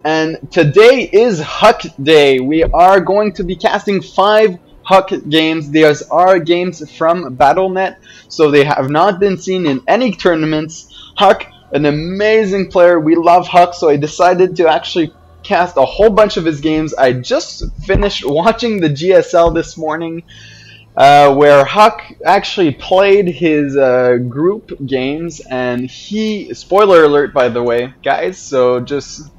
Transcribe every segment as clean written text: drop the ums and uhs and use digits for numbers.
and today is Huk Day. We are going to be casting 5 Huk games. These are games from Battle.net, so they have not been seen in any tournaments. Huk, an amazing player. We love Huk, so I decided to actually cast a whole bunch of his games. I just finished watching the GSL this morning, where Huk actually played his group games, and spoiler alert by the way, guys, so just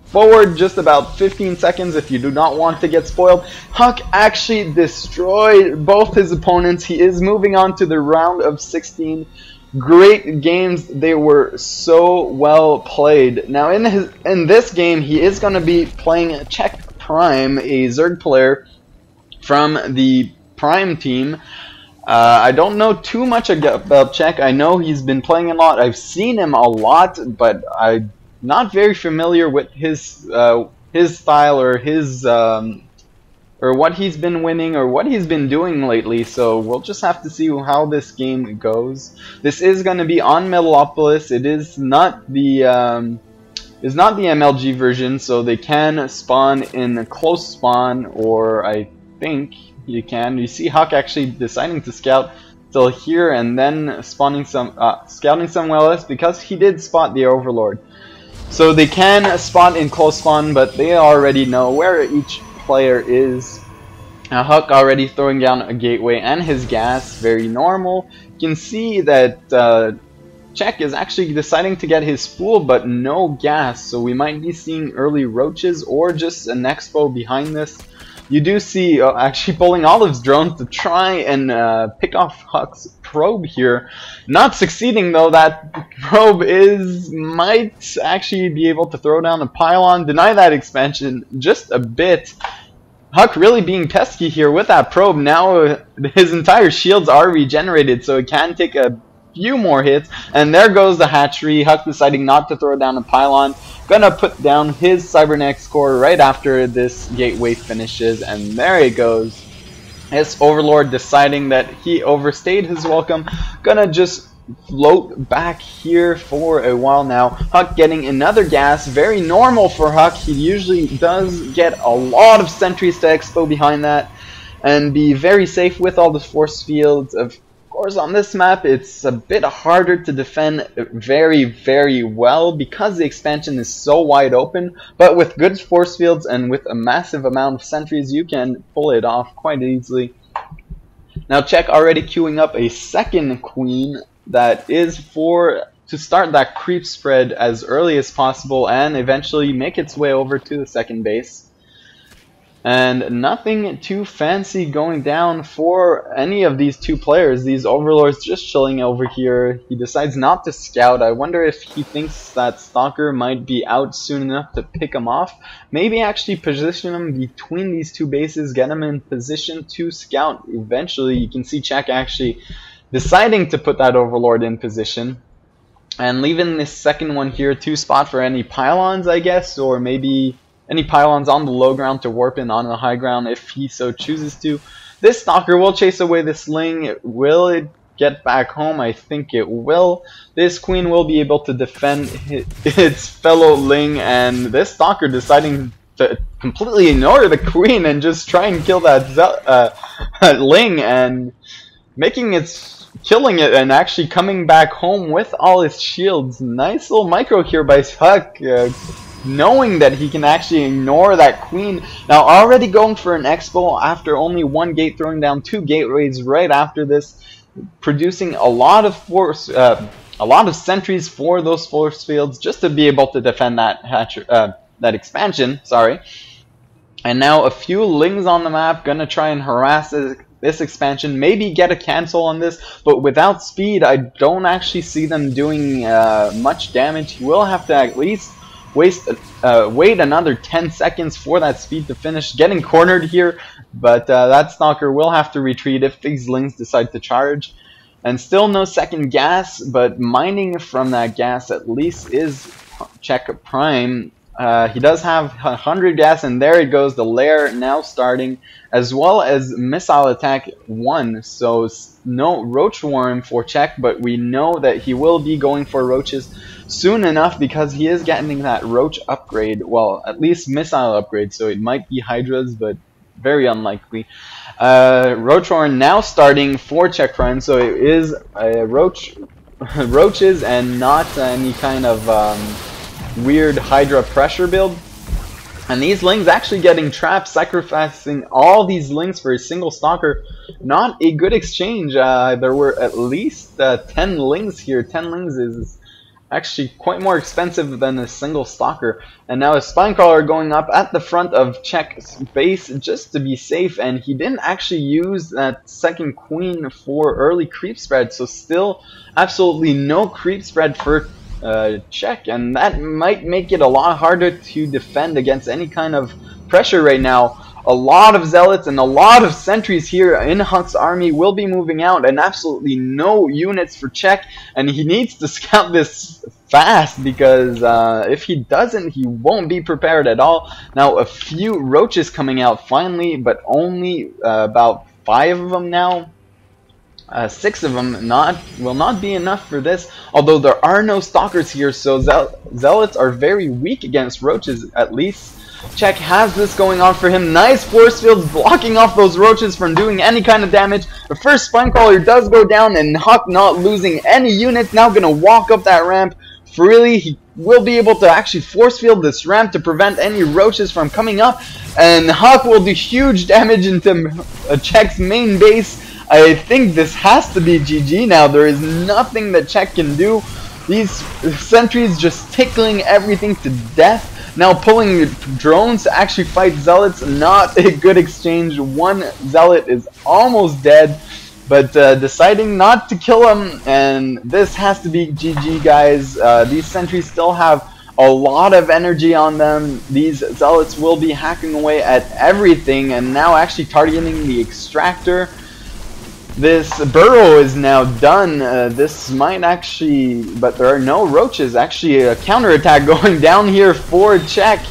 forward just about 15 seconds if you do not want to get spoiled. Huk actually destroyed both his opponents. He is moving on to the round of 16. Great games. They were so well played. Now in this game, he is going to be playing CheckPrime, a Zerg player from the Prime team. I don't know too much about Check. I know he's been playing a lot. I've seen him a lot, but I'm not very familiar with his style or his or what he's been winning or what he's been doing lately. So we'll just have to see how this game goes. This is going to be on Metalopolis. It is not the MLG version, so they can spawn in a close spawn, or I think you can. You see Huk actually deciding to scout till here and then scouting somewhere else because he did spot the Overlord. So they can spot in close spawn, but they already know where each player is. Now Huk already throwing down a gateway and his gas, very normal. You can see that Check is actually deciding to get his spool, but no gas, so we might be seeing early roaches or just an expo behind this. You do see actually pulling Olive's drone to try and pick off Huk's probe here. Not succeeding though. That probe might actually be able to throw down a pylon, deny that expansion just a bit. Huk really being pesky here with that probe. Now his entire shields are regenerated, so it can take a few more hits, and there goes the hatchery. Huk deciding not to throw down a pylon. Gonna put down his cybernetic core right after this gateway finishes, and there it goes. This Overlord deciding that he overstayed his welcome. Gonna just float back here for a while now. Huk getting another gas, very normal for Huk. He usually does get a lot of sentries to expo behind that and be very safe with all the force fields. Of course, on this map it's a bit harder to defend very well because the expansion is so wide open, but with good force fields and with a massive amount of sentries you can pull it off quite easily. Now Check already queuing up a second queen that is to start that creep spread as early as possible and eventually make its way over to the second base. And nothing too fancy going down for any of these two players. These Overlords just chilling over here. He decides not to scout. I wonder if he thinks that Stalker might be out soon enough to pick him off. Maybe actually position him between these two bases, get him in position to scout eventually. You can see Check actually deciding to put that Overlord in position. And leaving this second one here to spot for any pylons, I guess, or maybe any pylons on the low ground to warp in on the high ground if he so chooses to. This Stalker will chase away this Ling. Will it get back home? I think it will. This Queen will be able to defend its fellow Ling, and this Stalker deciding to completely ignore the Queen and just try and kill that Ling, and killing it and actually coming back home with all his shields. Nice little micro here by Huk, knowing that he can actually ignore that Queen. Now already going for an expo after only one gate, throwing down 2 gateways right after this, producing a lot of force, a lot of sentries for those force fields just to be able to defend that expansion. Sorry. And now a few Lings on the map, gonna try and harass this expansion, maybe get a cancel on this, but without speed I don't actually see them doing much damage. You will have to at least wait another 10 seconds for that speed to finish. Getting cornered here, but that Stalker will have to retreat if these Lings decide to charge. And still no second gas, but mining from that gas at least is CheckPrime. He does have 100 gas, and there it goes, the lair now starting, as well as missile attack 1. So no roach swarm for Check, but we know that he will be going for roaches soon enough because he is getting that roach upgrade. Well, at least missile upgrade, so it might be hydras, but very unlikely. Roach horn now starting for CheckPrime, so it is a roaches and not any kind of weird Hydra pressure build. And these lings actually getting trapped, sacrificing all these lings for a single stalker. Not a good exchange. There were at least 10 lings here. 10 lings is actually quite more expensive than a single stalker. And now a Spinecrawler going up at the front of Check's base just to be safe, and he didn't actually use that second queen for early creep spread, so still absolutely no creep spread for Check, and that might make it a lot harder to defend against any kind of pressure right now. A lot of zealots and a lot of sentries here in Huk's army will be moving out, and absolutely no units for Check, and he needs to scout this fast because if he doesn't, he won't be prepared at all. Now a few roaches coming out finally, but only about 5 of them now. 6 of them will not be enough for this, although there are no stalkers here, so zealots are very weak against roaches. At least Check has this going on for him. Nice force fields blocking off those roaches from doing any kind of damage. The first Spinecrawler does go down, and Huk not losing any units, now gonna walk up that ramp freely. He will be able to actually force field this ramp to prevent any roaches from coming up, and Huk will do huge damage into Check's main base. I think this has to be GG now. There is nothing that Check can do. These sentries just tickling everything to death. Now pulling drones to actually fight zealots, not a good exchange. One zealot is almost dead, but deciding not to kill him, and this has to be GG, guys. These sentries still have a lot of energy on them. These zealots will be hacking away at everything, and now actually targeting the extractor. This burrow is now done. This might actually, but there are no roaches. Actually, a counterattack going down here for Check.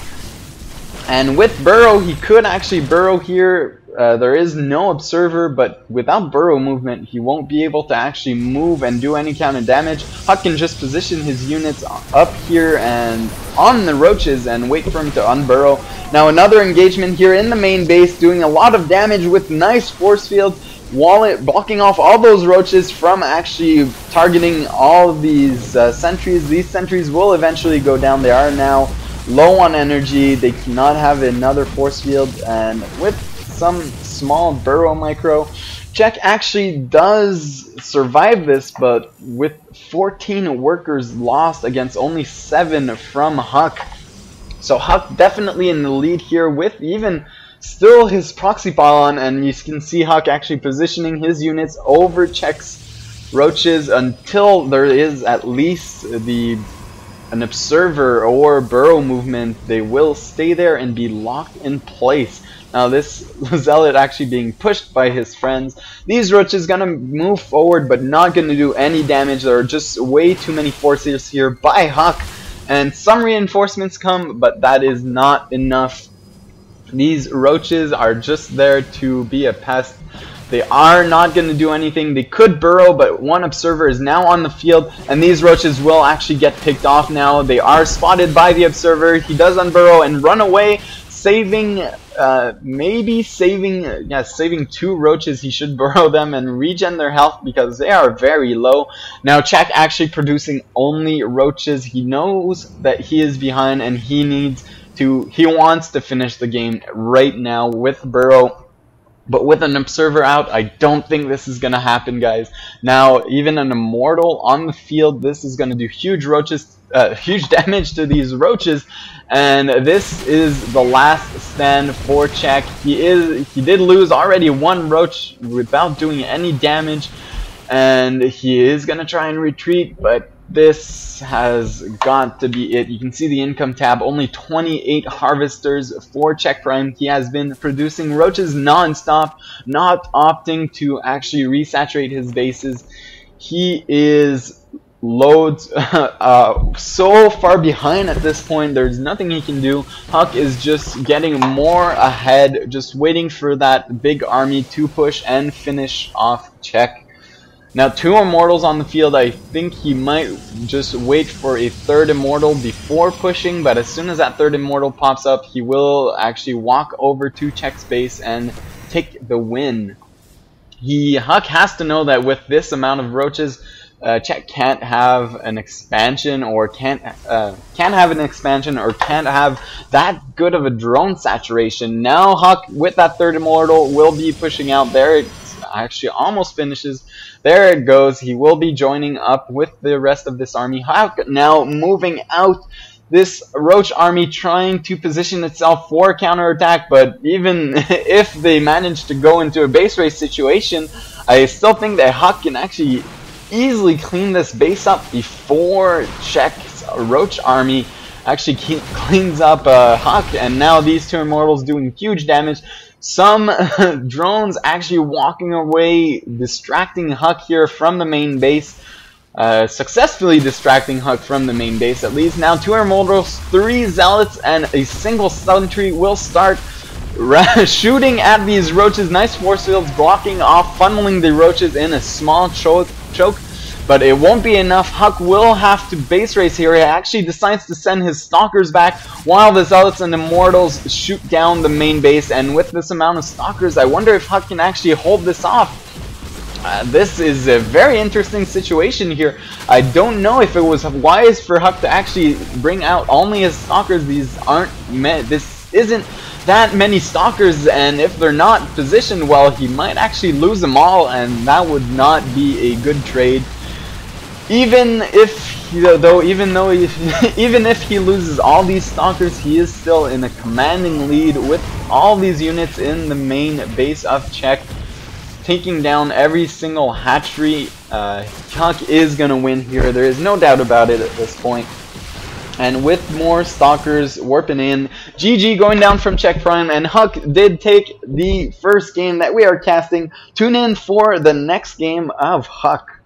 And with burrow, he could actually burrow here. There is no observer, but without burrow movement, he won't be able to actually move and do any kind of damage. Huk can just position his units up here and on the roaches and wait for him to unburrow. Now another engagement here in the main base, doing a lot of damage with nice force fields. Wallet blocking off all those roaches from actually targeting all of these sentries. These sentries will eventually go down. They are now low on energy. They cannot have another force field, and with some small burrow micro, Check actually does survive this, but with 14 workers lost against only 7 from Huk. So Huk definitely in the lead here with even still his proxy pylon, and you can see Huk actually positioning his units over Check's roaches until there is at least an observer or burrow movement. They will stay there and be locked in place. Now this zealot actually being pushed by his friends. These roaches gonna move forward but not gonna do any damage. There are just way too many forces here by Huk, and some reinforcements come, but that is not enough. These roaches are just there to be a pest. They are not going to do anything. They could burrow, but one observer is now on the field, and these roaches will actually get picked off now. They are spotted by the observer. He does unburrow and run away, saving, saving 2 roaches. He should burrow them and regen their health because they are very low. Now Check actually producing only roaches. He knows that he is behind, and he wants to finish the game right now with burrow. But with an observer out, I don't think this is going to happen, guys. Now, even an immortal on the field, this is going to do huge damage to these roaches. And this is the last stand for Check. He did lose already 1 roach without doing any damage. And he is going to try and retreat, but this has got to be it. You can see the income tab, only 28 harvesters for CheckPrime. He has been producing roaches non-stop, not opting to actually resaturate his bases. He is loads so far behind at this point. There's nothing he can do. Huk is just getting more ahead, just waiting for that big army to push and finish off Check. Now 2 immortals on the field. I think he might just wait for a 3rd immortal before pushing, but as soon as that 3rd immortal pops up, he will actually walk over to Check's base and take the win. Huk has to know that with this amount of roaches, Check can't have an expansion, or can't have that good of a drone saturation. Now Huk, with that 3rd immortal, will be pushing out. There it actually almost finishes. There it goes. He will be joining up with the rest of this army. Huk now moving out. This roach army trying to position itself for counterattack, but even if they manage to go into a base race situation, I still think that Huk can actually easily clean this base up before Check's roach army actually cleans up Huk. And now these 2 immortals doing huge damage. Some drones actually walking away, distracting Huk here from the main base. Successfully distracting Huk from the main base at least. Now 2 immortals, 3 zealots, and a single sentry will start shooting at these roaches. Nice force fields blocking off, funneling the roaches in a small choke, but it won't be enough. Huk will have to base race here. He actually decides to send his stalkers back while the zealots and immortals shoot down the main base. And with this amount of stalkers, I wonder if Huk can actually hold this off. This is a very interesting situation here. I don't know if it was wise for Huk to actually bring out only his stalkers. This isn't that many stalkers, and if they're not positioned well, he might actually lose them all, and that would not be a good trade. Even if he loses all these stalkers, he is still in a commanding lead with all these units in the main base of Check, taking down every single hatchery. Huk is gonna win here. There is no doubt about it at this point. And with more stalkers warping in, GG going down from CheckPrime, and Huk did take the first game that we are casting. Tune in for the next game of Huk.